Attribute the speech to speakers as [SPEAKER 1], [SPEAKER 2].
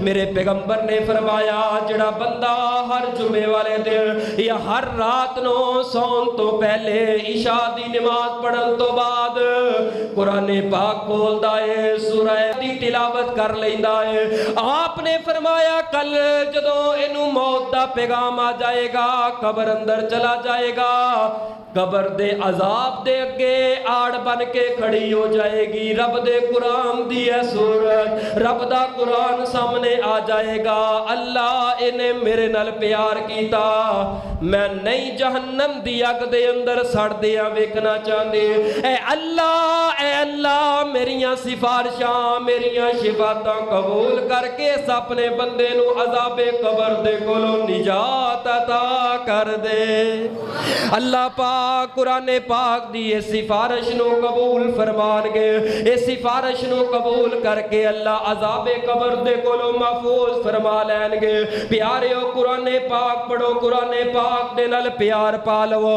[SPEAKER 1] میرے پیغمبر نے فرمایا جڑا بندہ ہر جمعے والے دن یا ہر رات نو سون تو پہلے عشاء دی نماز پڑھن تو بعد قرآن پاک کھولدا ہے سورہ دی تلاوت کر لیندا ہے آپ نے فرمایا کل جدوں اینو موت دا پیغام آ جائے گا قبر اندر چلا جائے گا قبر دے عذاب دے اگے آڑ بن کے کھڑی ہو جائے گی رب دے قرآن دی ہے سورت رب دا قرآن سامنے آ جائے گا اللہ انہیں میرے نال پیار کیتا میں نہیں جہنم دی اگ دے اندر سڑ دیا ویکنا چاہندے اے اللہ میریاں سفارشاں میریاں شفاعتاں قبول کر کے اس اپنے بندے نو عذاب قبر دے کولوں نجات عطا کر دے اللہ پاک قرآن پاک دی اس سفارش نو قبول فرمان گے اس سفارش نو قبول کر کے اللہ عذاب قبر دے کولوں محفوظ فرما لین گے پیاریو قرآن پاک پڑھو قرآن پاک دے نال پیار پا لو